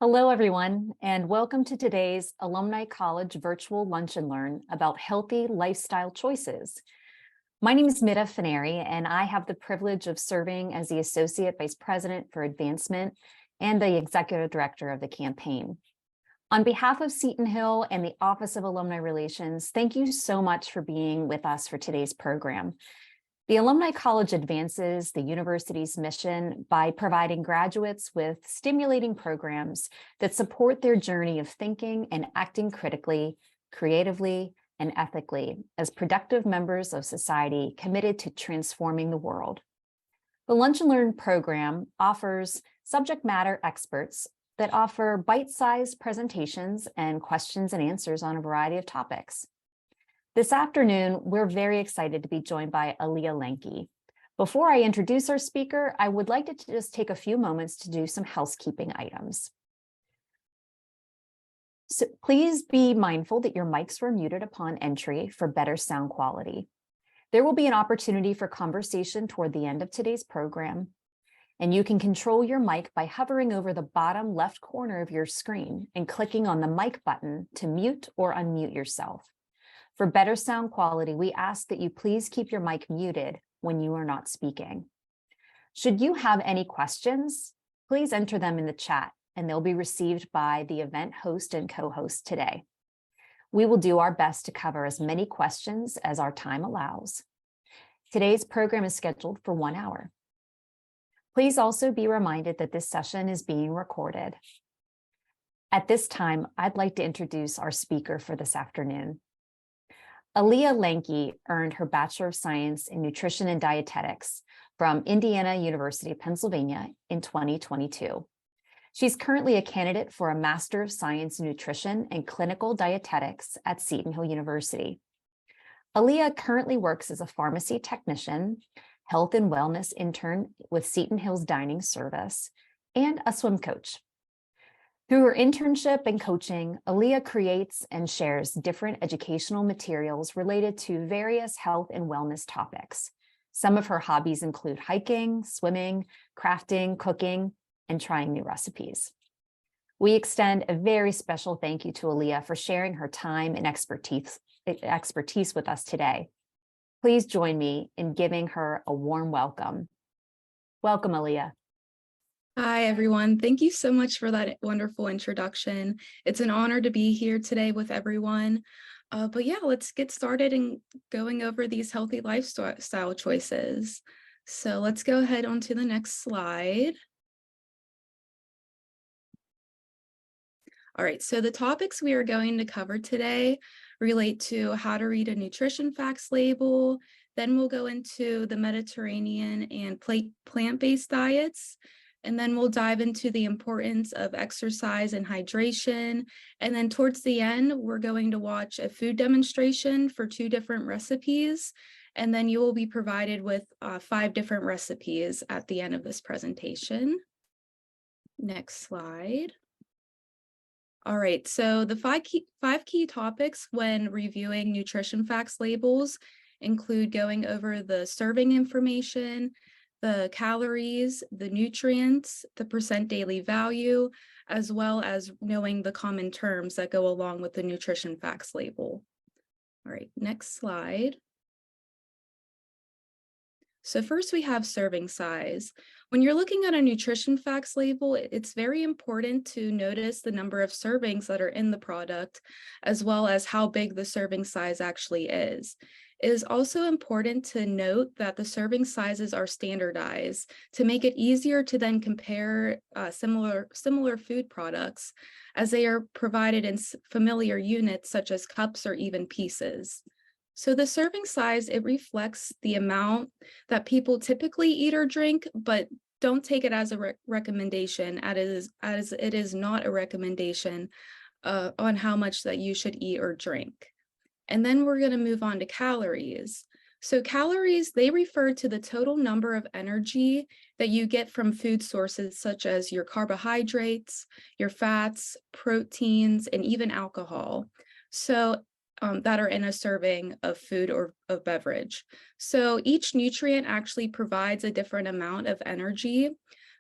Hello, everyone, and welcome to today's Alumni College virtual Lunch and Learn about healthy lifestyle choices. My name is Mida Faneri, and I have the privilege of serving as the Associate Vice President for Advancement and the Executive Director of the campaign. On behalf of Seton Hill and the Office of Alumni Relations, thank you so much for being with us for today's program. The Alumni College advances the university's mission by providing graduates with stimulating programs that support their journey of thinking and acting critically, creatively, and ethically as productive members of society committed to transforming the world. The Lunch and Learn program offers subject matter experts that offer bite-sized presentations and questions and answers on a variety of topics. This afternoon, we're very excited to be joined by Aaliyah Lankey. Before I introduce our speaker, I would like to just take a few moments to do some housekeeping items. So please be mindful that your mics were muted upon entry for better sound quality. There will be an opportunity for conversation toward the end of today's program, and you can control your mic by hovering over the bottom left corner of your screen and clicking on the mic button to mute or unmute yourself. For better sound quality, we ask that you please keep your mic muted when you are not speaking. Should you have any questions, please enter them in the chat and they'll be received by the event host and co-host today. We will do our best to cover as many questions as our time allows. Today's program is scheduled for 1 hour. Please also be reminded that this session is being recorded. At this time, I'd like to introduce our speaker for this afternoon. Aaliyah Lankey earned her Bachelor of Science in Nutrition and Dietetics from Indiana University of Pennsylvania in 2022. She's currently a candidate for a Master of Science in Nutrition and Clinical Dietetics at Seton Hill University. Aaliyah currently works as a pharmacy technician, health and wellness intern with Seton Hill's dining service, and a swim coach. Through her internship and coaching, Aaliyah creates and shares different educational materials related to various health and wellness topics. Some of her hobbies include hiking, swimming, crafting, cooking, and trying new recipes. We extend a very special thank you to Aaliyah for sharing her time and expertise with us today. Please join me in giving her a warm welcome. Welcome, Aaliyah. Hi, everyone. Thank you so much for that wonderful introduction. It's an honor to be here today with everyone. But yeah, let's get started in going over these healthy lifestyle choices. So let's go ahead on to the next slide. All right, so the topics we are going to cover today relate to how to read a nutrition facts label. Then we'll go into the Mediterranean and plant-based diets. And then we'll dive into the importance of exercise and hydration. And then towards the end, we're going to watch a food demonstration for 2 different recipes. And then you will be provided with 5 different recipes at the end of this presentation. Next slide. All right, so the five key topics when reviewing nutrition facts labels include going over the serving information, the calories, the nutrients, the percent daily value, as well as knowing the common terms that go along with the nutrition facts label. All right, next slide. So first we have serving size. When you're looking at a nutrition facts label, it's very important to notice the number of servings that are in the product, as well as how big the serving size actually is. It is also important to note that the serving sizes are standardized to make it easier to then compare similar food products, as they are provided in familiar units such as cups or even pieces. So the serving size, it reflects the amount that people typically eat or drink, but don't take it as a recommendation, as it is not a recommendation on how much that you should eat or drink. And then we're going to move on to calories. So calories, they refer to the total number of energy that you get from food sources such as your carbohydrates, your fats, proteins, and even alcohol. So that are in a serving of food or of beverage. So each nutrient actually provides a different amount of energy.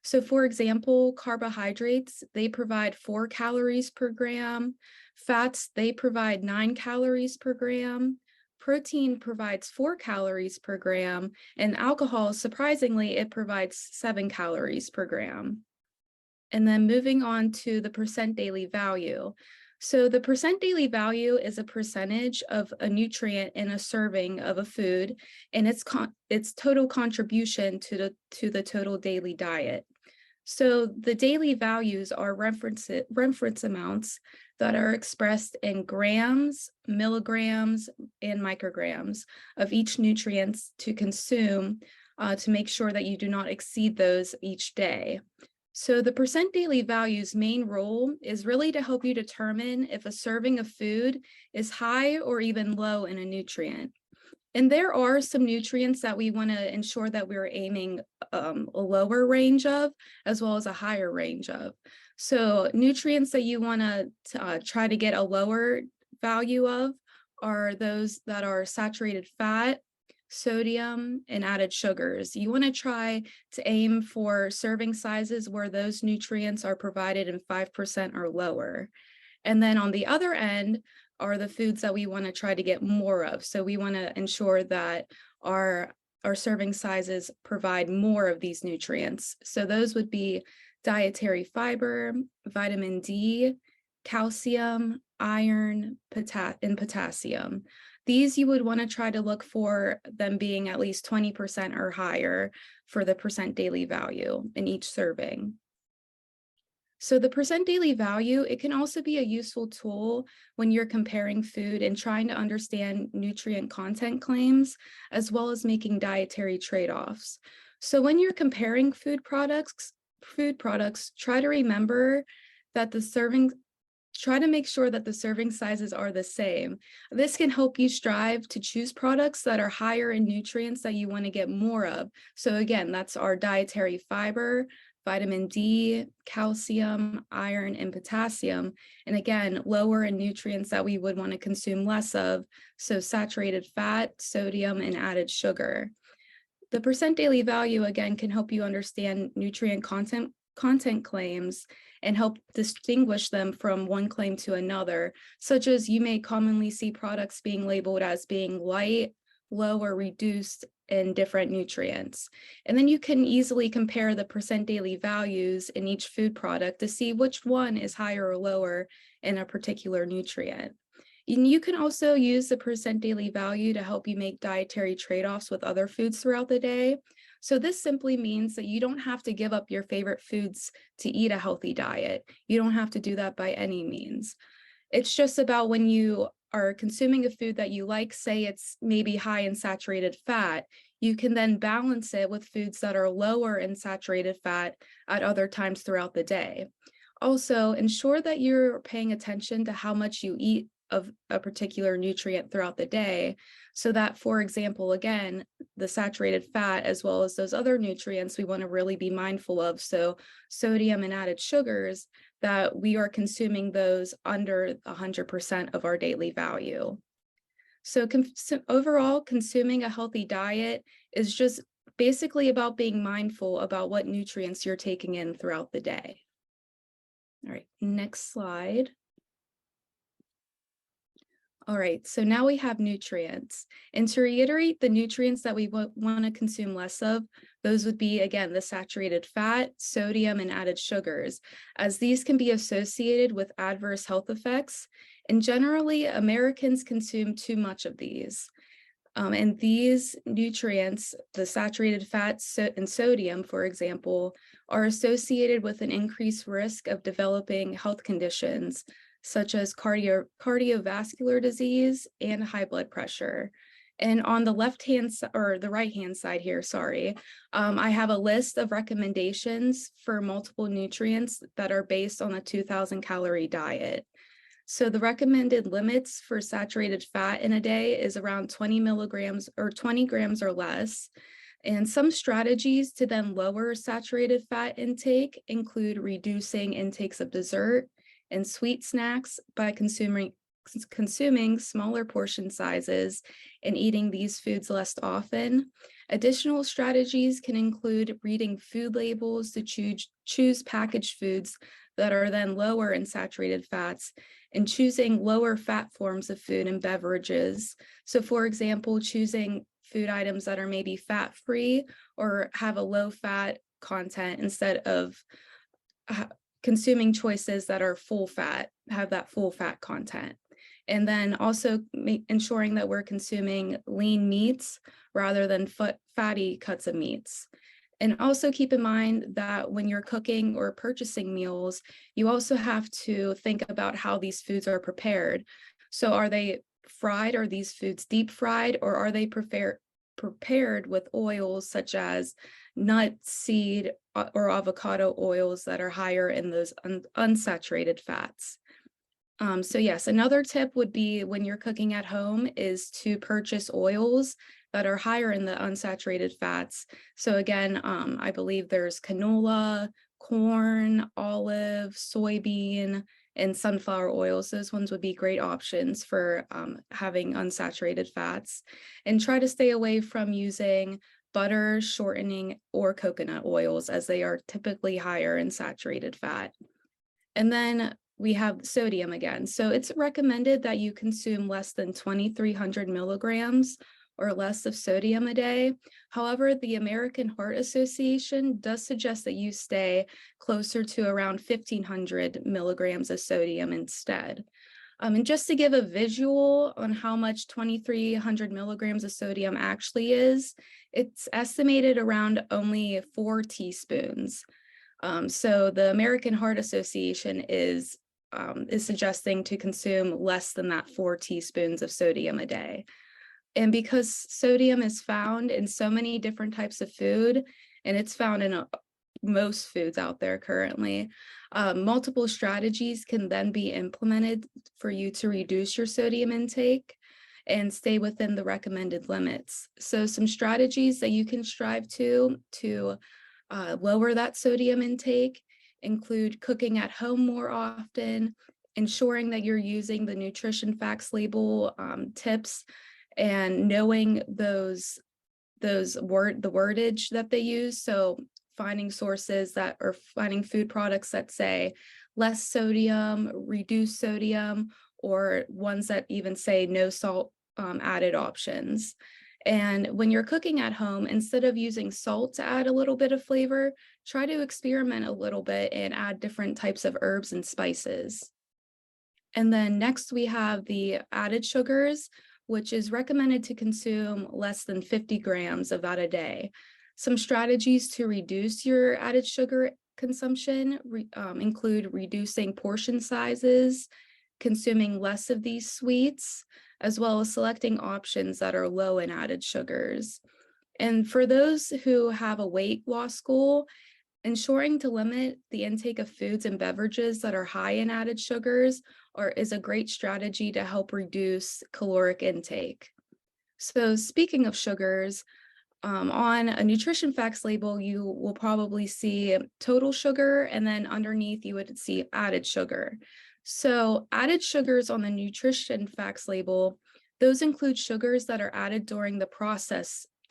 So for example, carbohydrates, they provide 4 calories per gram. Fats, they provide 9 calories per gram. Protein provides 4 calories per gram. And alcohol, surprisingly, it provides 7 calories per gram. And then moving on to the percent daily value. So the percent daily value is a percentage of a nutrient in a serving of a food and its total contribution to the total daily diet. So the daily values are reference amounts that are expressed in grams, milligrams, and micrograms of each nutrient to consume to make sure that you do not exceed those each day. So the percent daily value's main role is really to help you determine if a serving of food is high or even low in a nutrient. And there are some nutrients that we want to ensure that we're aiming a lower range of, as well as a higher range of. So nutrients that you want to try to get a lower value of are those that are saturated fat, sodium, and added sugars. You want to try to aim for serving sizes where those nutrients are provided in 5% or lower. And then on the other end are the foods that we want to try to get more of. So we want to ensure that our serving sizes provide more of these nutrients. So those would be dietary fiber, vitamin D, calcium, iron, and potassium. These you would want to try to look for them being at least 20% or higher for the percent daily value in each serving. So the percent daily value, it can also be a useful tool when you're comparing food and trying to understand nutrient content claims, as well as making dietary trade-offs. So when you're comparing food products, try to remember that try to make sure that the serving sizes are the same. This can help you strive to choose products that are higher in nutrients that you want to get more of. So again, that's our dietary fiber, vitamin D, calcium, iron, and potassium. And again, lower in nutrients that we would want to consume less of. So saturated fat, sodium, and added sugar. The percent daily value, again, can help you understand nutrient content claims and help distinguish them from one claim to another, such as you may commonly see products being labeled as being light, low, or reduced in different nutrients. And then you can easily compare the percent daily values in each food product to see which one is higher or lower in a particular nutrient. And you can also use the percent daily value to help you make dietary trade-offs with other foods throughout the day. So this simply means that you don't have to give up your favorite foods to eat a healthy diet. You don't have to do that by any means. It's just about when you are consuming a food that you like, say it's maybe high in saturated fat, you can then balance it with foods that are lower in saturated fat at other times throughout the day. Also, ensure that you're paying attention to how much you eat of a particular nutrient throughout the day, so that, for example, again, the saturated fat as well as those other nutrients we want to really be mindful of. So sodium and added sugars, that we are consuming those under 100% of our daily value. So overall, consuming a healthy diet is just basically about being mindful about what nutrients you're taking in throughout the day. All right, next slide. All right, so now we have nutrients. And to reiterate, the nutrients that we want to consume less of, those would be, again, the saturated fat, sodium, and added sugars, as these can be associated with adverse health effects. And generally, Americans consume too much of these. And these nutrients, the saturated fats and sodium, for example, are associated with an increased risk of developing health conditions such as cardiovascular disease and high blood pressure. And on the the right-hand side here, sorry, I have a list of recommendations for multiple nutrients that are based on a 2,000 calorie diet. So the recommended limits for saturated fat in a day is around 20 milligrams or 20 grams or less. And some strategies to then lower saturated fat intake include reducing intakes of dessert and sweet snacks by consuming consuming smaller portion sizes and eating these foods less often. Additional strategies can include reading food labels to choose packaged foods that are then lower in saturated fats, and choosing lower fat forms of food and beverages. So for example, choosing food items that are maybe fat-free or have a low fat content instead of consuming choices that are full fat, have that full fat content. And then also ensuring that we're consuming lean meats rather than fatty cuts of meats. And also keep in mind that when you're cooking or purchasing meals, you also have to think about how these foods are prepared. So are they fried? Are these foods deep fried? Or are they prepared with oils such as nut, seed, or avocado oils that are higher in those unsaturated fats? So yes, another tip would be when you're cooking at home is to purchase oils that are higher in the unsaturated fats. So again, I believe there's canola, corn, olive, soybean, and sunflower oils. Those ones would be great options for having unsaturated fats. And try to stay away from using butter, shortening, or coconut oils, as they are typically higher in saturated fat. And then we have sodium again. So it's recommended that you consume less than 2,300 milligrams or less of sodium a day. However, the American Heart Association does suggest that you stay closer to around 1,500 milligrams of sodium instead. And just to give a visual on how much 2,300 milligrams of sodium actually is, it's estimated around only 4 teaspoons. So the American Heart Association is suggesting to consume less than that 4 teaspoons of sodium a day. And because sodium is found in so many different types of food, and it's found in most foods out there currently, multiple strategies can then be implemented for you to reduce your sodium intake and stay within the recommended limits. So some strategies that you can strive to lower that sodium intake include cooking at home more often, ensuring that you're using the nutrition facts label tips and knowing the wordage that they use. So finding sources that are finding food products that say less sodium, reduced sodium, or ones that even say no salt added options. And when you're cooking at home, instead of using salt to add a little bit of flavor, try to experiment a little bit and add different types of herbs and spices. And then next we have the added sugars, which is recommended to consume less than 50 grams of that a day. Some strategies to reduce your added sugar consumption include reducing portion sizes, consuming less of these sweets, as well as selecting options that are low in added sugars. And for those who have a weight loss goal, ensuring to limit the intake of foods and beverages that are high in added sugars is a great strategy to help reduce caloric intake. So speaking of sugars, on a nutrition facts label, you will probably see total sugar, and then underneath you would see added sugar. So added sugars on the nutrition facts label, those include sugars that are added during the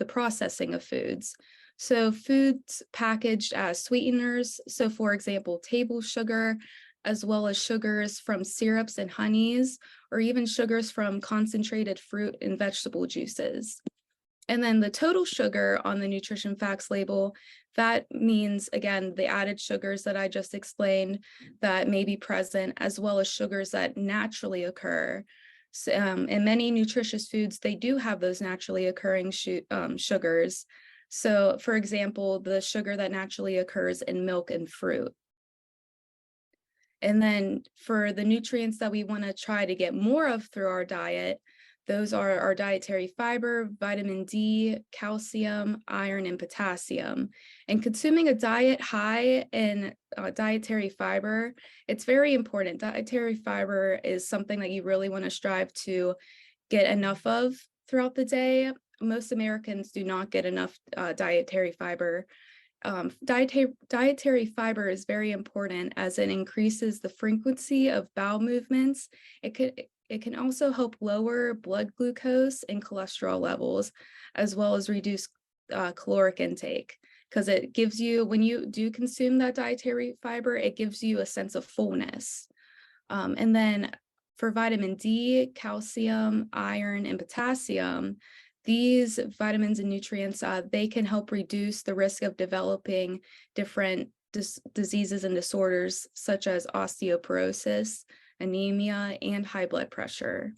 processing of foods. So foods packaged as sweeteners, so for example, table sugar, as well as sugars from syrups and honeys, or even sugars from concentrated fruit and vegetable juices. And then the total sugar on the nutrition facts label, that means, again, the added sugars that I just explained that may be present, as well as sugars that naturally occur. So, in many nutritious foods, they do have those naturally occurring sugars. So, for example, the sugar that naturally occurs in milk and fruit. And then for the nutrients that we want to try to get more of through our diet, those are our dietary fiber, vitamin D, calcium, iron, and potassium. And consuming a diet high in dietary fiber, it's very important. Dietary fiber is something that you really want to strive to get enough of throughout the day. Most Americans do not get enough dietary fiber. Dietary fiber is very important as it increases the frequency of bowel movements. It It can also help lower blood glucose and cholesterol levels, as well as reduce caloric intake, because it gives you, when you do consume that dietary fiber, it gives you a sense of fullness. And then for vitamin D, calcium, iron, and potassium, these vitamins and nutrients, they can help reduce the risk of developing different diseases and disorders such as osteoporosis, anemia, and high blood pressure.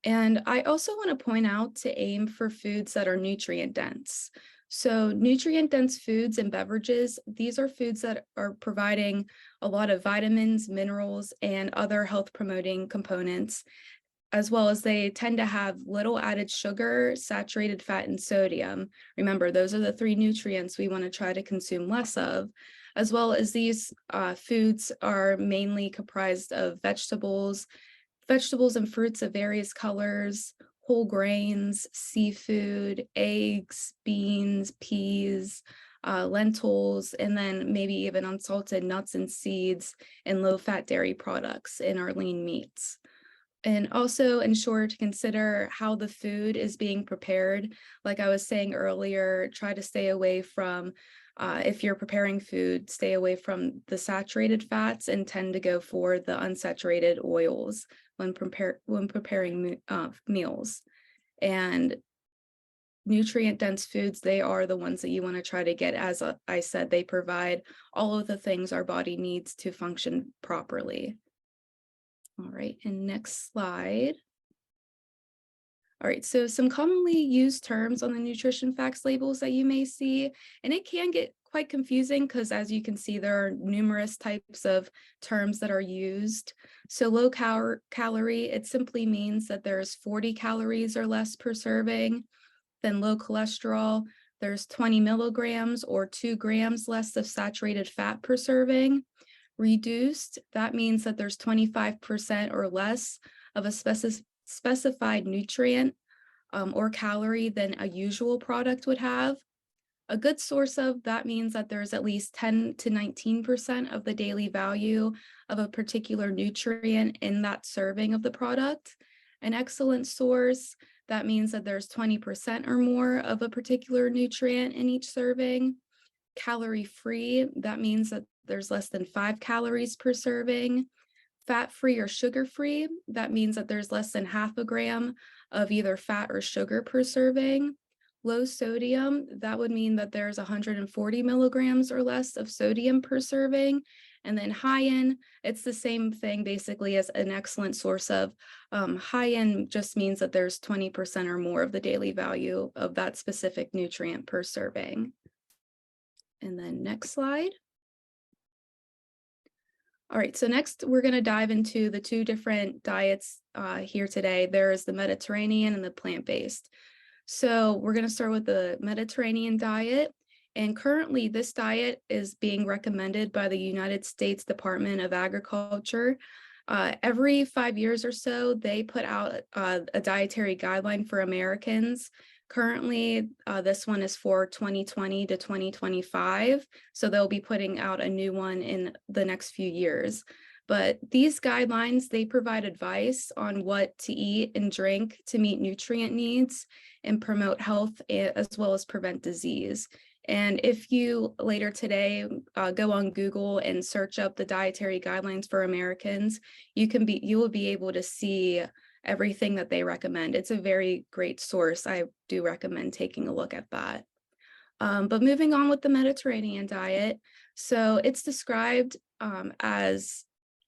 And I also want to point out to aim for foods that are nutrient dense. So nutrient dense foods and beverages, these are foods that are providing a lot of vitamins, minerals, and other health promoting components, as well as they tend to have little added sugar, saturated fat, and sodium. Remember, those are the three nutrients we want to try to consume less of, as well as these foods are mainly comprised of vegetables and fruits of various colors, whole grains, seafood, eggs, beans, peas, lentils, and then maybe even unsalted nuts and seeds and low-fat dairy products in our lean meats. And also ensure to consider how the food is being prepared. Like I was saying earlier, try to stay away from, if you're preparing food, stay away from the saturated fats and tend to go for the unsaturated oils when preparing meals. And nutrient-dense foods, they are the ones that you want to try to get. As I said, they provide all of the things our body needs to function properly. All right, and next slide. All right, so some commonly used terms on the nutrition facts labels that you may see, and it can get quite confusing because, as you can see, there are numerous types of terms that are used. So low calorie, it simply means that there's 40 calories or less per serving. Then low cholesterol, there's 20 milligrams or 2 grams less of saturated fat per serving. Reduced, that means that there's 25% or less of a specified nutrient or calorie than a usual product would have. A good source of, that means that there's at least 10 to 19% of the daily value of a particular nutrient in that serving of the product. An excellent source, that means that there's 20% or more of a particular nutrient in each serving. Calorie-free, that means that there's less than 5 calories per serving. Fat-free or sugar-free, that means that there's less than half a gram of either fat or sugar per serving. Low sodium, that would mean that there's 140 milligrams or less of sodium per serving. And then high in, it's the same thing basically as an excellent source of. High in just means that there's 20% or more of the daily value of that specific nutrient per serving. And then next slide. All right, so next we're going to dive into the two different diets here today. There's the Mediterranean and the plant-based. So we're going to start with the Mediterranean diet. And currently this diet is being recommended by the United States Department of Agriculture. Every 5 years or so, they put out a dietary guideline for Americans. Currently, this one is for 2020 to 2025. So they'll be putting out a new one in the next few years. But these guidelines, they provide advice on what to eat and drink to meet nutrient needs and promote health as well as prevent disease. And if you later today go on Google and search up the dietary guidelines for Americans, you will be able to see everything that they recommend. It's a very great source. I do recommend taking a look at that. But moving on with the Mediterranean diet, so it's described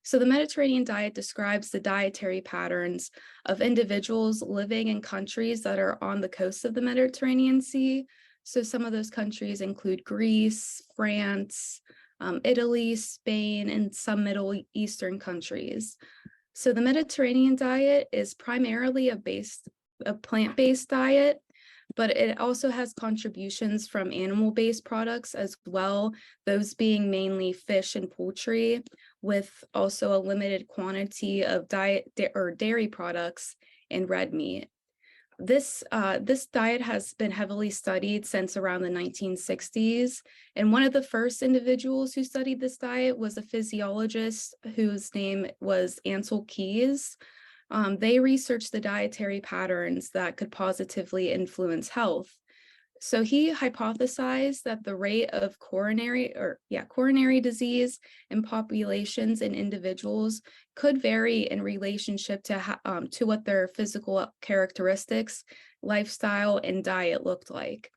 so the Mediterranean diet describes the dietary patterns of individuals living in countries that are on the coast of the Mediterranean Sea. So some of those countries include Greece, France, Italy, Spain, and some Middle Eastern countries. So the Mediterranean diet is primarily a plant-based diet, but it also has contributions from animal-based products as well, those being mainly fish and poultry, with also a limited quantity of dairy products and red meat. This diet has been heavily studied since around the 1960s, and one of the first individuals who studied this diet was a physiologist whose name was Ansel Keys. They researched the dietary patterns that could positively influence health. So he hypothesized that the rate of coronary disease in populations and individuals could vary in relationship to what their physical characteristics, lifestyle, and diet looked like.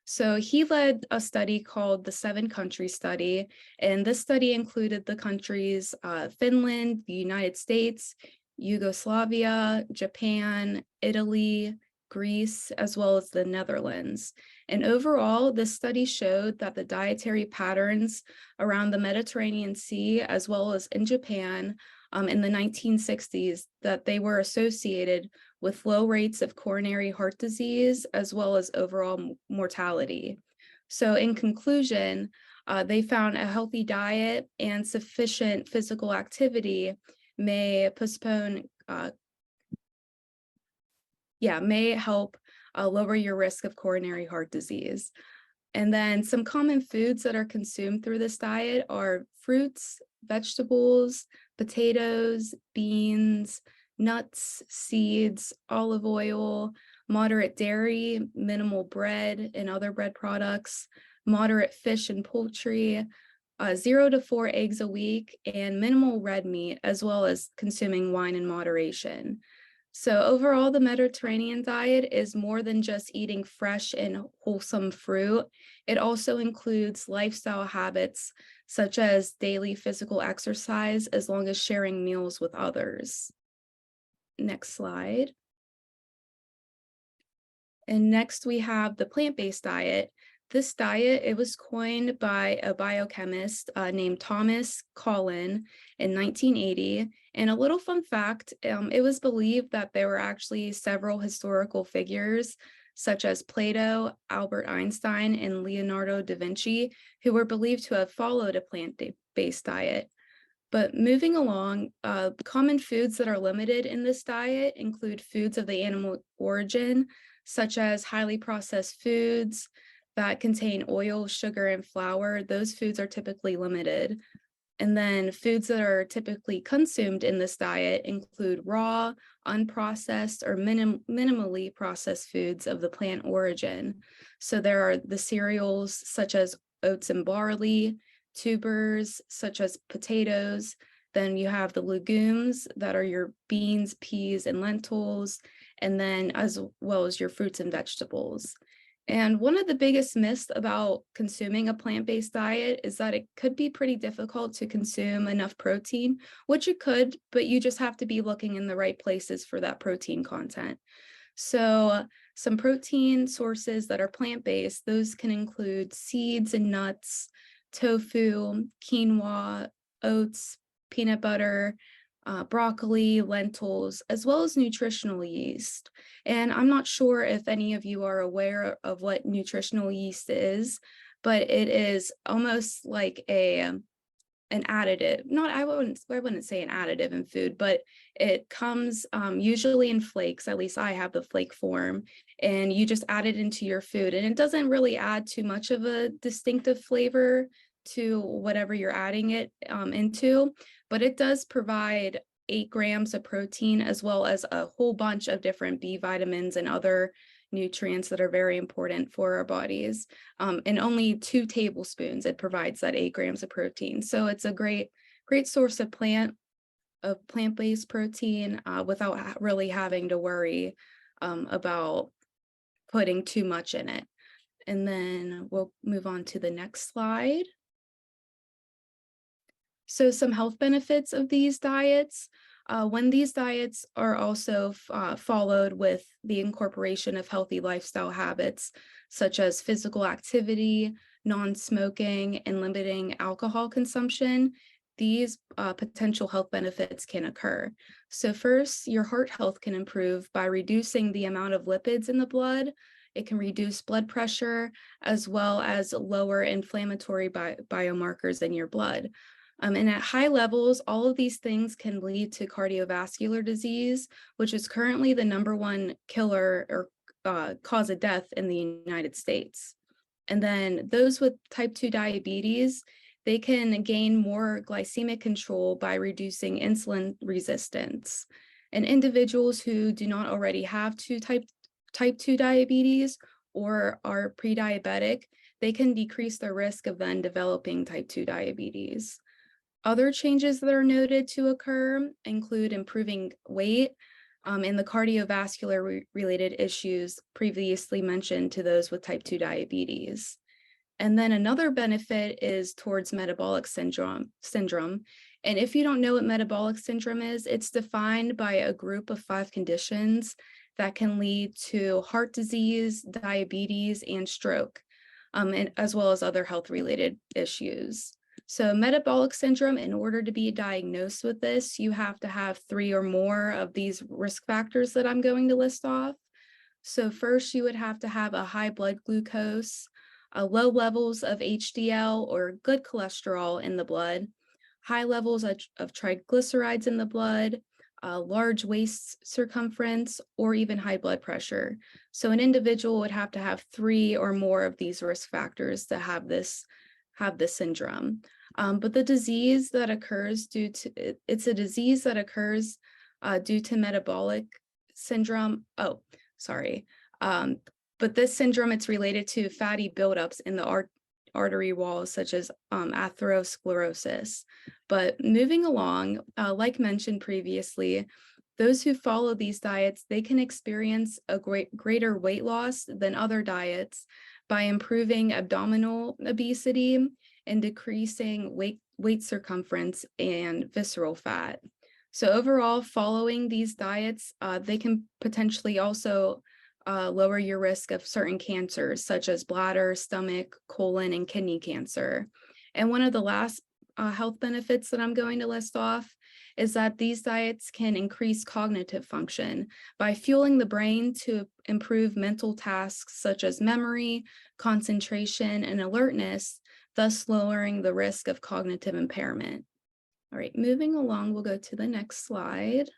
So he led a study called the 7-country study, and this study included the countries Finland, the United States, Yugoslavia, Japan, Italy, Greece, as well as the Netherlands. And overall, this study showed that the dietary patterns around the Mediterranean Sea, as well as in Japan, in the 1960s, that they were associated with low rates of coronary heart disease, as well as overall mortality. So in conclusion, they found a healthy diet and sufficient physical activity may help lower your risk of coronary heart disease. And then some common foods that are consumed through this diet are fruits, vegetables, potatoes, beans, nuts, seeds, olive oil, moderate dairy, minimal bread and other bread products, moderate fish and poultry, 0 to 4 eggs a week, and minimal red meat, as well as consuming wine in moderation. So overall, the Mediterranean diet is more than just eating fresh and wholesome fruit. It also includes lifestyle habits such as daily physical exercise, as long as sharing meals with others. Next slide. And next we have the plant-based diet. This diet, it was coined by a biochemist named Thomas Collin in 1980. And a little fun fact, it was believed that there were actually several historical figures, such as Plato, Albert Einstein, and Leonardo da Vinci, who were believed to have followed a plant-based diet. But moving along, common foods that are limited in this diet include foods of the animal origin, such as highly processed foods that contain oil, sugar, and flour. Those foods are typically limited. And then foods that are typically consumed in this diet include raw, unprocessed, or minimally processed foods of the plant origin. So there are the cereals such as oats and barley, tubers such as potatoes. Then you have the legumes that are your beans, peas, and lentils, and then as well as your fruits and vegetables. And one of the biggest myths about consuming a plant-based diet is that it could be pretty difficult to consume enough protein, which it could, but you just have to be looking in the right places for that protein content. So some protein sources that are plant-based, those can include seeds and nuts, tofu, quinoa, oats, peanut butter, broccoli, lentils, as well as nutritional yeast. And I'm not sure if any of you are aware of what nutritional yeast is, but it is almost like an additive. I wouldn't say an additive in food, but it comes usually in flakes. At least I have the flake form, and you just add it into your food, and it doesn't really add too much of a distinctive flavor to whatever you're adding it into, but it does provide 8 grams of protein, as well as a whole bunch of different B vitamins and other nutrients that are very important for our bodies. And only 2 tablespoons, it provides that 8 grams of protein. So it's a great source of plant-based protein without really having to worry about putting too much in it. And then we'll move on to the next slide. So some health benefits of these diets. When these diets are also followed with the incorporation of healthy lifestyle habits, such as physical activity, non-smoking, and limiting alcohol consumption, these potential health benefits can occur. So first, your heart health can improve by reducing the amount of lipids in the blood. It can reduce blood pressure, as well as lower inflammatory biomarkers in your blood. And at high levels, all of these things can lead to cardiovascular disease, which is currently the #1 killer or cause of death in the United States. And then those with type 2 diabetes, they can gain more glycemic control by reducing insulin resistance. And individuals who do not already have type 2 diabetes or are pre-diabetic, they can decrease their risk of then developing type 2 diabetes. Other changes that are noted to occur include improving weight and the cardiovascular related issues previously mentioned to those with type 2 diabetes. And then another benefit is towards metabolic syndrome. And if you don't know what metabolic syndrome is, it's defined by a group of 5 conditions that can lead to heart disease, diabetes, and stroke, and as well as other health-related issues. So metabolic syndrome, in order to be diagnosed with this, you have to have 3 or more of these risk factors that I'm going to list off. So first, you would have to have a high blood glucose, low levels of HDL or good cholesterol in the blood, high levels of triglycerides in the blood, large waist circumference, or even high blood pressure. So an individual would have to have 3 or more of these risk factors to have this syndrome. But the disease that occurs it's a disease that occurs due to metabolic syndrome. Oh, sorry. But this syndrome, it's related to fatty buildups in the artery walls, such as atherosclerosis. But moving along, like mentioned previously, those who follow these diets, they can experience a greater weight loss than other diets by improving abdominal obesity and decreasing weight circumference and visceral fat. So overall, following these diets, they can potentially also lower your risk of certain cancers, such as bladder, stomach, colon, and kidney cancer. And one of the last health benefits that I'm going to list off is that these diets can increase cognitive function by fueling the brain to improve mental tasks such as memory, concentration, and alertness, thus lowering the risk of cognitive impairment. All right, moving along, we'll go to the next slide.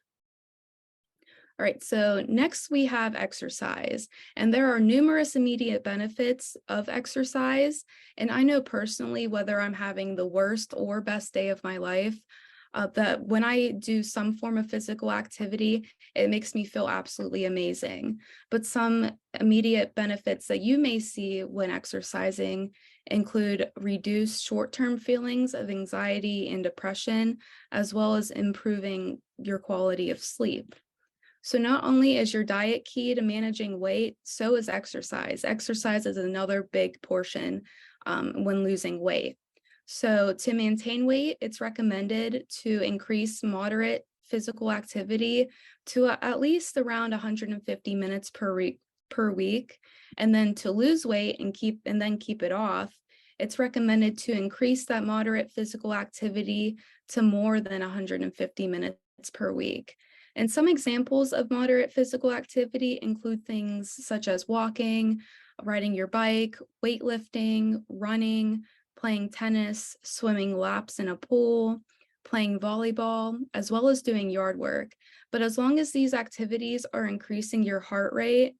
All right, so next we have exercise, and there are numerous immediate benefits of exercise. And I know personally, whether I'm having the worst or best day of my life, that when I do some form of physical activity, it makes me feel absolutely amazing. But some immediate benefits that you may see when exercising include reduced short-term feelings of anxiety and depression, as well as improving your quality of sleep. So not only is your diet key to managing weight, so is exercise. Exercise is another big portion when losing weight. So to maintain weight, it's recommended to increase moderate physical activity to at least around 150 minutes per week. And then to lose weight and keep it off, it's recommended to increase that moderate physical activity to more than 150 minutes per week. And some examples of moderate physical activity include things such as walking, riding your bike, weightlifting, running, playing tennis, swimming laps in a pool, playing volleyball, as well as doing yard work. But as long as these activities are increasing your heart rate,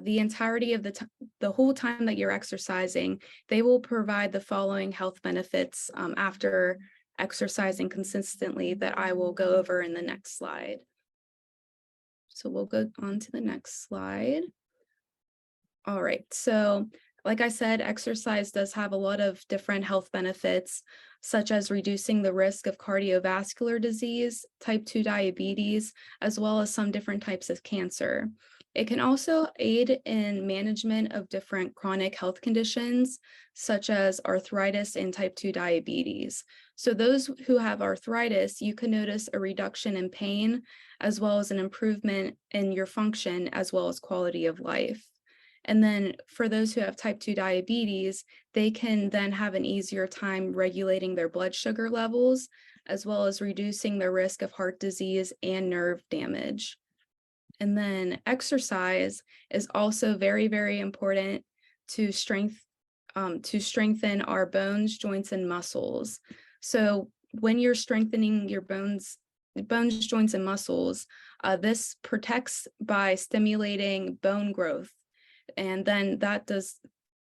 the entirety of the whole time that you're exercising, they will provide the following health benefits after exercising consistently that I will go over in the next slide. So we'll go on to the next slide. All right, so like I said, exercise does have a lot of different health benefits, such as reducing the risk of cardiovascular disease, type 2 diabetes, as well as some different types of cancer. It can also aid in management of different chronic health conditions, such as arthritis and type 2 diabetes. So those who have arthritis, you can notice a reduction in pain, as well as an improvement in your function, as well as quality of life. And then for those who have type 2 diabetes, they can then have an easier time regulating their blood sugar levels, as well as reducing the risk of heart disease and nerve damage. And then exercise is also very, very important to strengthen our bones, joints, and muscles. So when you're strengthening your bones, joints, and muscles, this protects by stimulating bone growth. And then that does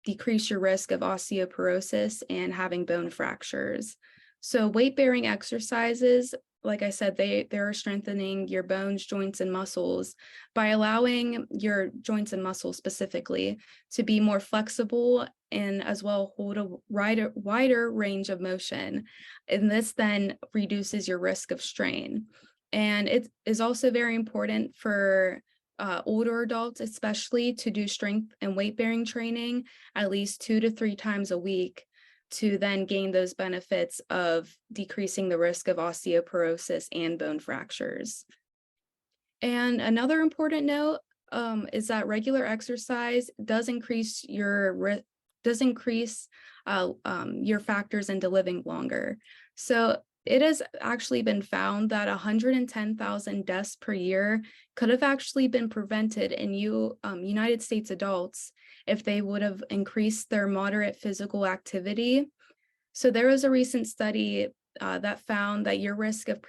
decrease your risk of osteoporosis and having bone fractures. So weight-bearing exercises like I said, they're strengthening your bones, joints, and muscles by allowing your joints and muscles specifically to be more flexible and as well hold a wider range of motion. And this then reduces your risk of strain. And it is also very important for older adults, especially, to do strength and weight bearing training at least 2 to 3 times a week to then gain those benefits of decreasing the risk of osteoporosis and bone fractures. And another important note is that regular exercise does increase your factors into living longer. So it has actually been found that 110,000 deaths per year could have actually been prevented in United States adults if they would have increased their moderate physical activity. So there was a recent study that found that your risk of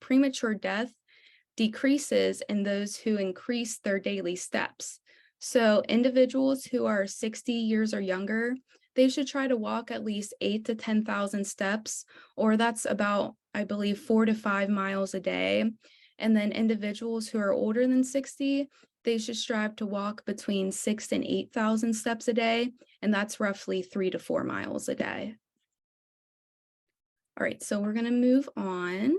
premature death decreases in those who increase their daily steps. So individuals who are 60 years or younger, they should try to walk at least 8 to 10,000 steps, or that's about, I believe, 4 to 5 miles a day. And then individuals who are older than 60, they should strive to walk between 6 and 8,000 steps a day, and that's roughly 3 to 4 miles a day. All right, so we're going to move on.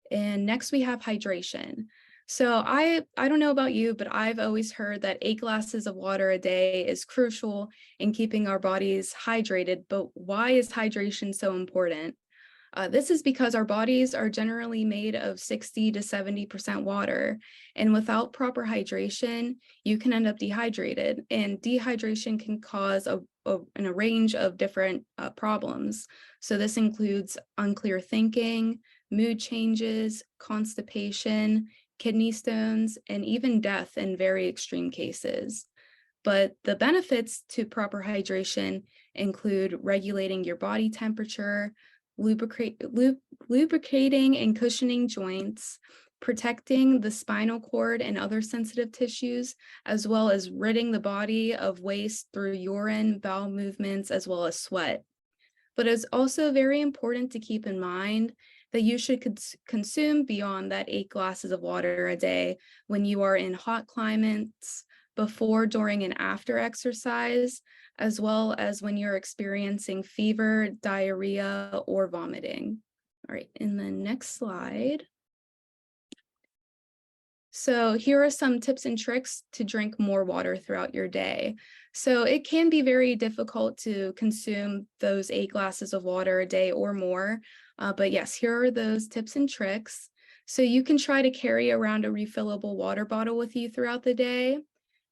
And next we have hydration. So I don't know about you, but I've always heard that 8 glasses of water a day is crucial in keeping our bodies hydrated. But why is hydration so important? This is because our bodies are generally made of 60 to 70% water. And without proper hydration, you can end up dehydrated. And dehydration can cause a range of different problems. So this includes unclear thinking, mood changes, constipation, kidney stones, and even death in very extreme cases. But the benefits to proper hydration include regulating your body temperature, lubricating and cushioning joints, protecting the spinal cord and other sensitive tissues, as well as ridding the body of waste through urine, bowel movements, as well as sweat. But it's also very important to keep in mind that you should consume beyond that 8 glasses of water a day when you are in hot climates, before, during, and after exercise, as well as when you're experiencing fever, diarrhea, or vomiting. All right, and the next slide. So here are some tips and tricks to drink more water throughout your day. So it can be very difficult to consume those 8 glasses of water a day or more. But yes, here are those tips and tricks. So you can try to carry around a refillable water bottle with you throughout the day.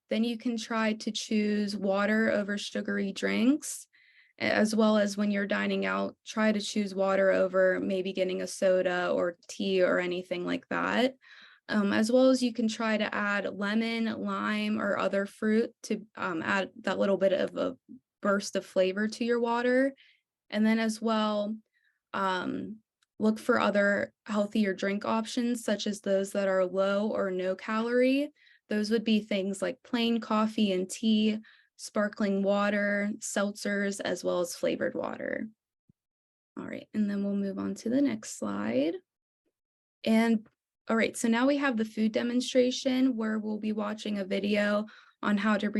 Then you can try to choose water over sugary drinks, as well as when you're dining out, try to choose water over maybe getting a soda or tea or anything like that. As well as you can try to add lemon, lime, or other fruit to add that little bit of a burst of flavor to your water. And then as well, look for other healthier drink options, such as those that are low or no calorie. Those would be things like plain coffee and tea, sparkling water, seltzers, as well as flavored water. All right, and then we'll move on to the next slide. And all right, so now we have the food demonstration where we'll be watching a video on how to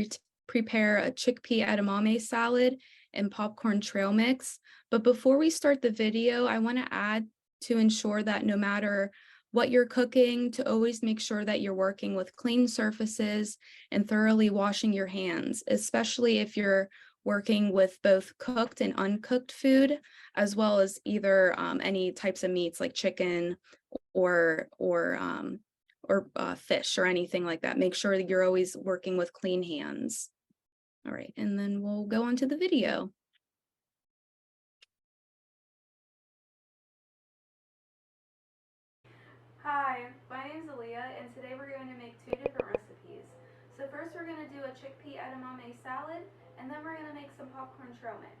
prepare a chickpea edamame salad and popcorn trail mix. But before we start the video, I want to add to ensure that no matter what you're cooking, to always make sure that you're working with clean surfaces and thoroughly washing your hands, especially if you're working with both cooked and uncooked food, as well as either any types of meats like chicken or fish or anything like that. Make sure that you're always working with clean hands. All right, and then we'll go on to the video. Hi, my name is Aaliyah, and today we're going to make 2 different recipes. So first we're going to do a chickpea edamame salad, and then we're going to make some popcorn trail mix.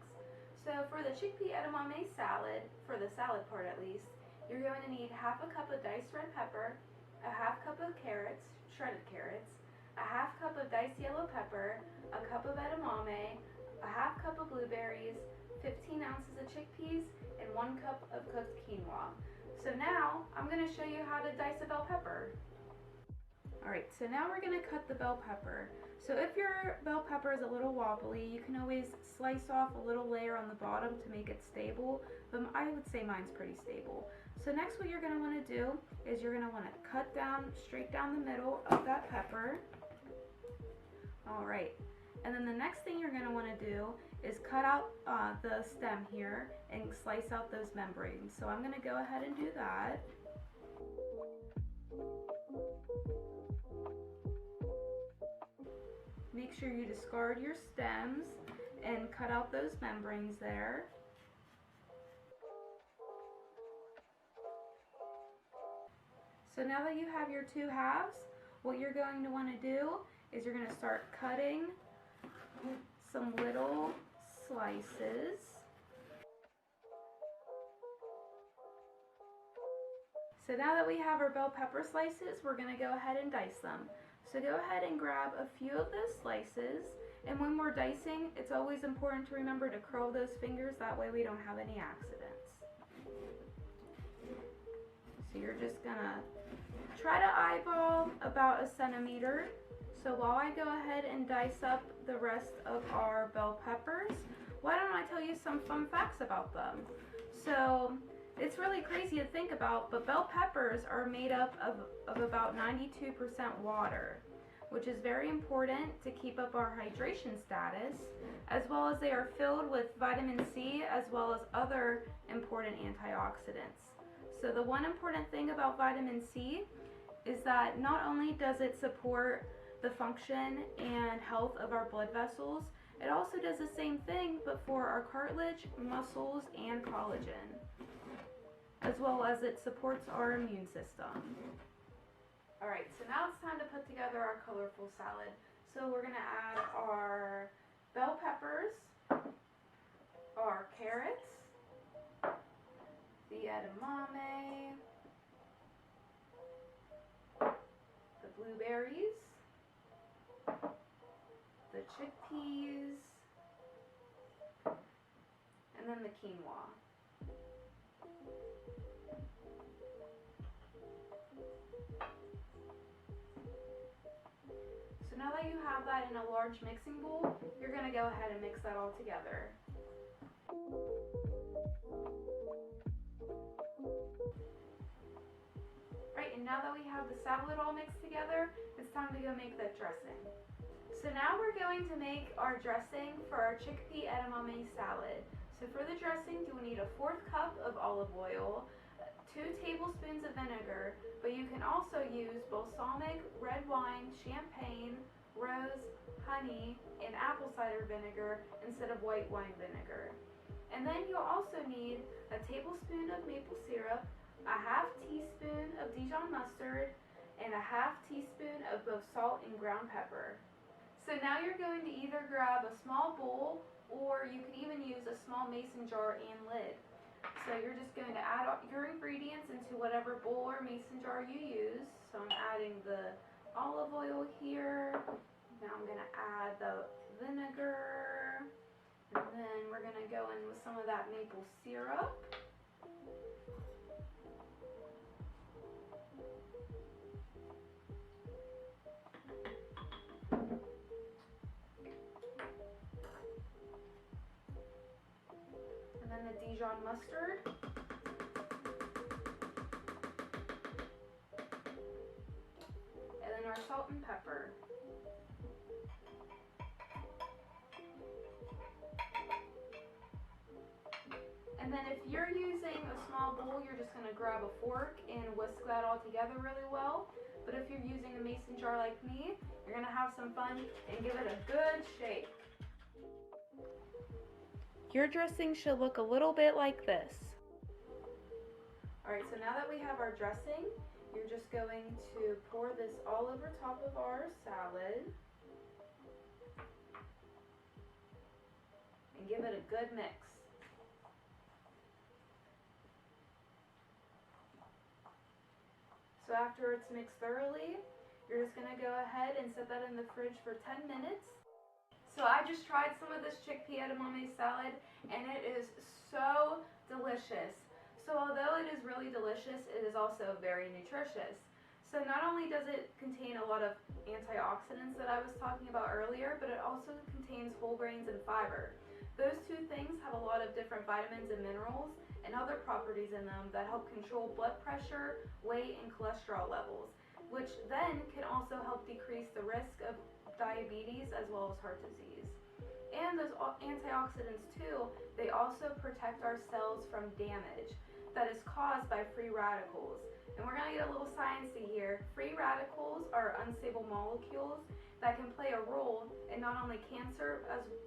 So for the chickpea edamame salad, for the salad part at least, you're going to need half a cup of diced red pepper, a half cup of carrots, shredded carrots, a half cup of diced yellow pepper, a cup of edamame, a half cup of blueberries, 15 ounces of chickpeas and 1 cup of cooked quinoa. So now I'm going to show you how to dice a bell pepper. Alright, so now we're going to cut the bell pepper. So if your bell pepper is a little wobbly, you can always slice off a little layer on the bottom to make it stable, but I would say mine's pretty stable. So next what you're going to want to do is you're going to want to cut down, straight down the middle of that pepper. Alright, and then the next thing you're going to want to do is cut out the stem here and slice out those membranes. So I'm going to go ahead and do that. Make sure you discard your stems and cut out those membranes there. So now that you have your 2 halves, what you're going to want to do is you're going to start cutting some little slices. So now that we have our bell pepper slices, we're going to go ahead and dice them. So go ahead and grab a few of those slices, and when we're dicing, it's always important to remember to curl those fingers, that way we don't have any accidents. So you're just going to try to eyeball about 1 centimeter. So while I go ahead and dice up the rest of our bell peppers, why don't I tell you some fun facts about them? So it's really crazy to think about, but bell peppers are made up of about 92% water, which is very important to keep up our hydration status, as well as they are filled with vitamin C as well as other important antioxidants. So the one important thing about vitamin C is that not only does it support the function and health of our blood vessels, it also does the same thing but for our cartilage, muscles, and collagen, as well as it supports our immune system. Alright, so now it's time to put together our colorful salad. So we're going to add our bell peppers, our carrots, the edamame, the blueberries, the chickpeas, and then the quinoa. So now that you have that in a large mixing bowl, you're going to go ahead and mix that all together. Right, and now that we have the salad all mixed together, it's time to go make that dressing. So now we're going to make our dressing for our chickpea edamame salad. So for the dressing, you will need a 1/4 cup of olive oil, 2 tablespoons of vinegar, but you can also use balsamic, red wine, champagne, rose, honey, and apple cider vinegar instead of white wine vinegar. And then you'll also need a tablespoon of maple syrup, a 1/2 teaspoon of Dijon mustard, and a 1/2 teaspoon of both salt and ground pepper. So now you're going to either grab a small bowl, or you can even use a small mason jar and lid. So you're just going to add your ingredients into whatever bowl or mason jar you use. So I'm adding the olive oil here. Now I'm going to add the vinegar. And then we're going to go in with some of that maple syrup. And then the Dijon mustard. And then our salt and pepper. And then if you're using a small bowl, you're just going to grab a fork and whisk that all together really well. But if you're using a mason jar like me, you're going to have some fun and give it a good shake. Your dressing should look a little bit like this. Alright, so now that we have our dressing, you're just going to pour this all over top of our salad and give it a good mix. So after it's mixed thoroughly, you're just going to go ahead and set that in the fridge for 10 minutes. So I just tried some of this chickpea edamame salad, and it is delicious. So although it is really delicious, it is also very nutritious. So not only does it contain a lot of antioxidants that I was talking about earlier, but it also contains whole grains and fiber. Those two things have a lot of different vitamins and minerals and other properties in them that help control blood pressure, weight, and cholesterol levels, which then can also help decrease the risk of diabetes as well as heart disease. And those antioxidants too, they also protect our cells from damage that is caused by free radicals. And we're going to get a little sciencey here. Free radicals are unstable molecules that can play a role in not only cancer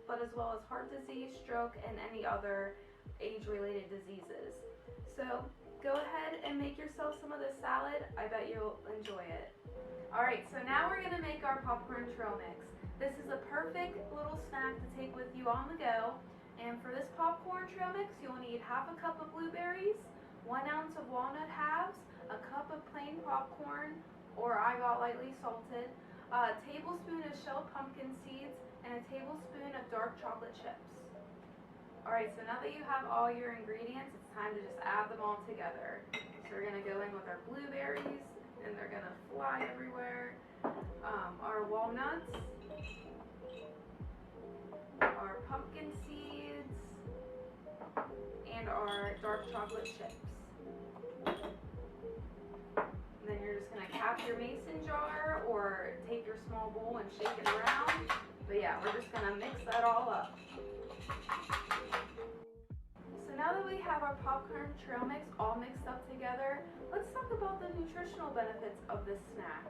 but as well as heart disease, stroke, and any other age-related diseases. So go ahead and make yourself some of this salad. I bet you'll enjoy it. Alright, so now we're going to make our popcorn trail mix. This is a perfect little snack to take with you on the go. And for this popcorn trail mix, you'll need half a cup of blueberries, 1 ounce of walnut halves, a cup of plain popcorn, or I got lightly salted, a tablespoon of shelled pumpkin seeds, and a tablespoon of dark chocolate chips. Alright, so now that you have all your ingredients, it's time to just add them all together. So we're going to go in with our blueberries, and they're going to fly everywhere. Our walnuts, our pumpkin seeds, and our dark chocolate chips. And then you're just going to cap your mason jar or take your small bowl and shake it around. But yeah, we're just going to mix that all up. So now that we have our popcorn trail mix all mixed up together, let's talk about the nutritional benefits of this snack.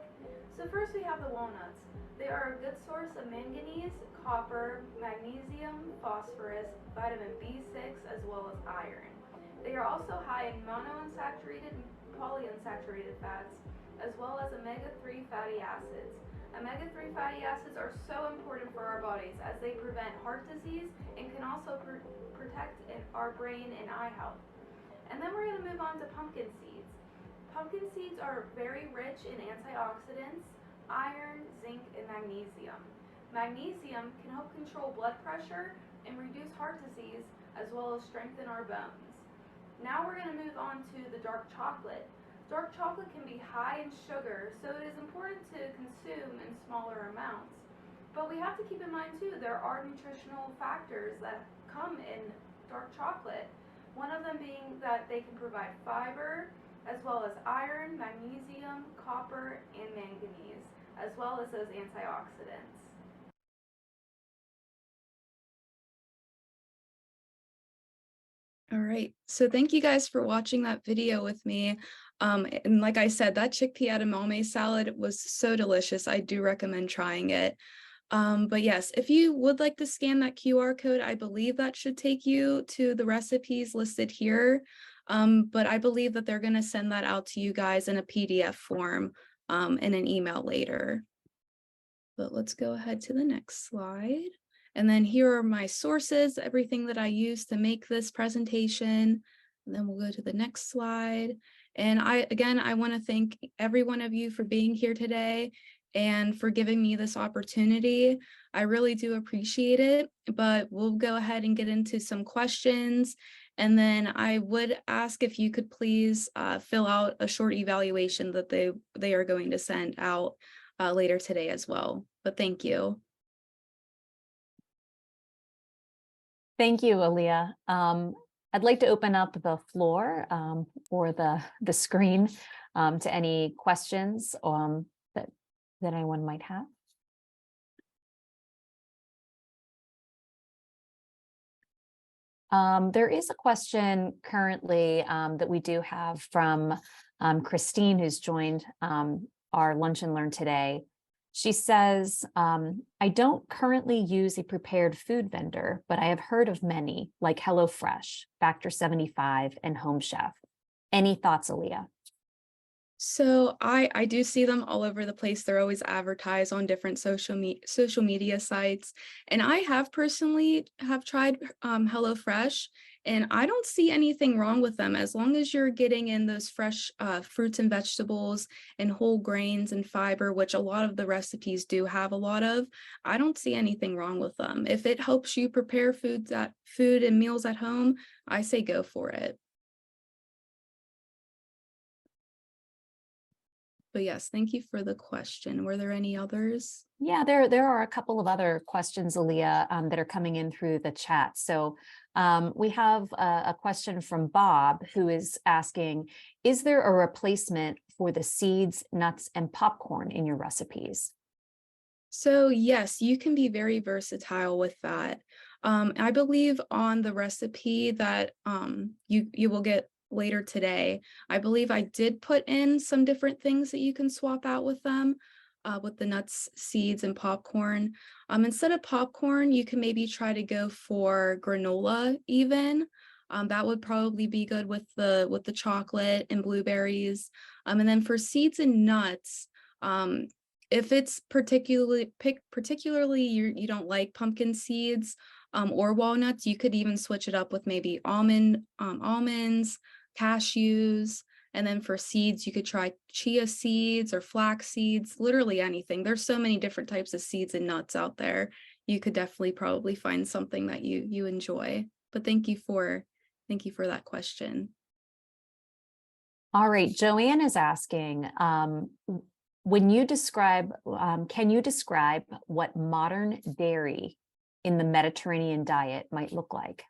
So first we have the walnuts. They are a good source of manganese, copper, magnesium, phosphorus, vitamin B6, as well as iron. They are also high in monounsaturated and polyunsaturated fats, as well as omega-3 fatty acids. Omega-3 fatty acids are so important for our bodies as they prevent heart disease and can also protect our brain and eye health. And then we're going to move on to pumpkin seeds. Pumpkin seeds are very rich in antioxidants, iron, zinc, and magnesium. Magnesium can help control blood pressure and reduce heart disease, as well as strengthen our bones. Now we're going to move on to the dark chocolate. Dark chocolate can be high in sugar, so it is important to consume in smaller amounts. But we have to keep in mind too, there are nutritional factors that come in dark chocolate. One of them being that they can provide fiber, as well as iron, magnesium, copper, and manganese, as well as those antioxidants. All right, so thank you guys for watching that video with me. And like I said, that chickpea edamame salad was so delicious. I do recommend trying it. But yes, if you would like to scan that QR code, I believe that should take you to the recipes listed here. But I believe that they're going to send that out to you guys in a PDF form in an email later. But let's go ahead to the next slide. And then here are my sources, everything that I used to make this presentation. And then we'll go to the next slide. And I want to thank every one of you for being here today and for giving me this opportunity. I really do appreciate it, but we'll go ahead and get into some questions. And then I would ask if you could please fill out a short evaluation that they are going to send out later today as well. But thank you. Thank you, Aaliyah. I'd like to open up the floor or the screen to any questions that anyone might have. There is a question currently that we do have from Christine, who's joined our Lunch and Learn today. She says, I don't currently use a prepared food vendor, but I have heard of many like HelloFresh, Factor 75, and Home Chef. Any thoughts, Aaliyah? So I do see them all over the place. They're always advertised on different social media sites. And I have personally tried HelloFresh, and I don't see anything wrong with them as long as you're getting in those fresh fruits and vegetables and whole grains and fiber, which a lot of the recipes do have a lot of. I don't see anything wrong with them. If it helps you prepare food and meals at home, I say go for it. But yes, thank you for the question. Were there any others? Yeah, there are a couple of other questions, Aaliyah, that are coming in through the chat. So we have a question from Bob, who is asking, is there a replacement for the seeds, nuts, and popcorn in your recipes? So yes, you can be very versatile with that. I believe on the recipe that you will get later today, I believe I did put in some different things that you can swap out with them, with the nuts, seeds, and popcorn. Instead of popcorn, you can maybe try to go for granola even. That would probably be good with the chocolate and blueberries. And then for seeds and nuts, if it's particularly you don't like pumpkin seeds or walnuts, you could even switch it up with maybe almonds, cashews, and then for seeds, you could try chia seeds or flax seeds, literally anything. There's so many different types of seeds and nuts out there. You could definitely probably find something that you enjoy. But thank you for that question. All right, Joanne is asking, when you describe, can you describe what modern dairy in the Mediterranean diet might look like?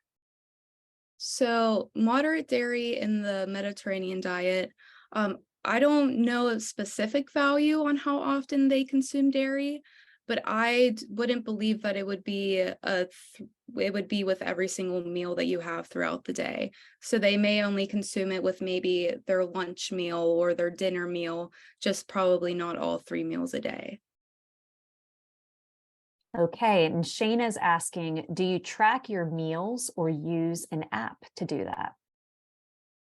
So moderate dairy in the Mediterranean diet, I don't know a specific value on how often they consume dairy, but I wouldn't believe that it would be it would be with every single meal that you have throughout the day. So they may only consume it with maybe their lunch meal or their dinner meal, just probably not all 3 meals a day. Okay, and Shayna's asking, do you track your meals or use an app to do that?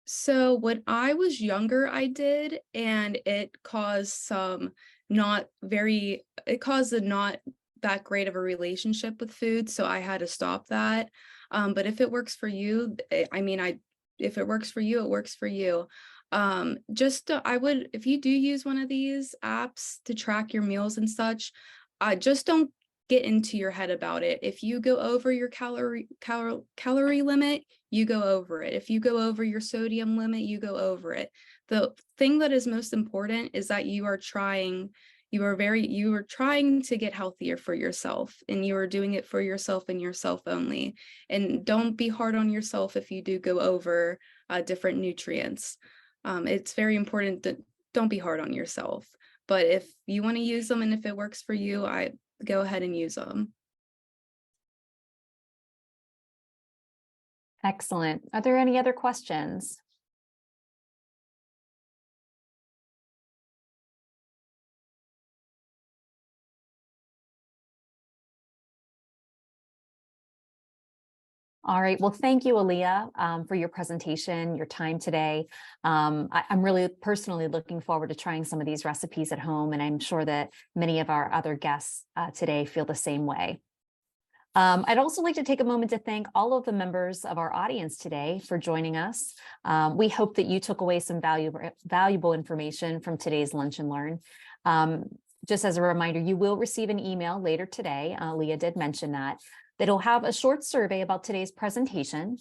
So when I was younger, I did, and it caused a not that great of a relationship with food. So I had to stop that. But if it works for you, if it works for you, it works for you. If you do use one of these apps to track your meals and such, just don't get into your head about it. If you go over your calorie limit, you go over it. If you go over your sodium limit, you go over it. The thing that is most important is that you are trying to get healthier for yourself, and you are doing it for yourself and yourself only. And don't be hard on yourself if you do go over different nutrients. It's very important that don't be hard on yourself. But if you want to use them and if it works for you, I go ahead and use them. Excellent. Are there any other questions? All right. Well, thank you, Aaliyah, for your presentation, your time today. I'm really personally looking forward to trying some of these recipes at home, and I'm sure that many of our other guests today feel the same way. I'd also like to take a moment to thank all of the members of our audience today for joining us. We hope that you took away some valuable information from today's Lunch and Learn. Just as a reminder, you will receive an email later today. Aaliyah did mention that. That'll have a short survey about today's presentation.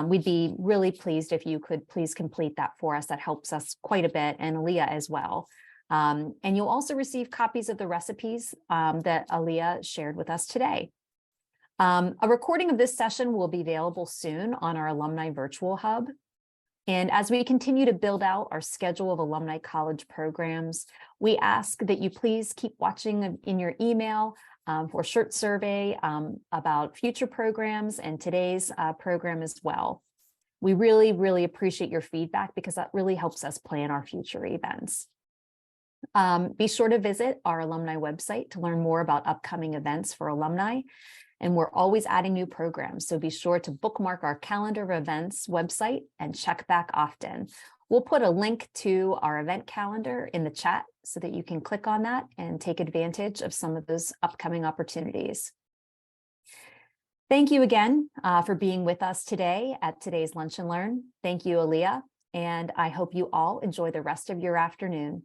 We'd be really pleased if you could please complete that for us. That helps us quite a bit, and Aaliyah as well. And you'll also receive copies of the recipes that Aaliyah shared with us today. A recording of this session will be available soon on our Alumni Virtual Hub. And as we continue to build out our schedule of Alumni College programs, we ask that you please keep watching in your email for a short survey about future programs and today's program as well. We really, really appreciate your feedback because that really helps us plan our future events. Be sure to visit our alumni website to learn more about upcoming events for alumni. And we're always adding new programs, so be sure to bookmark our calendar of events website and check back often. We'll put a link to our event calendar in the chat so that you can click on that and take advantage of some of those upcoming opportunities. Thank you again for being with us today at today's Lunch and Learn. Thank you, Aaliyah, and I hope you all enjoy the rest of your afternoon.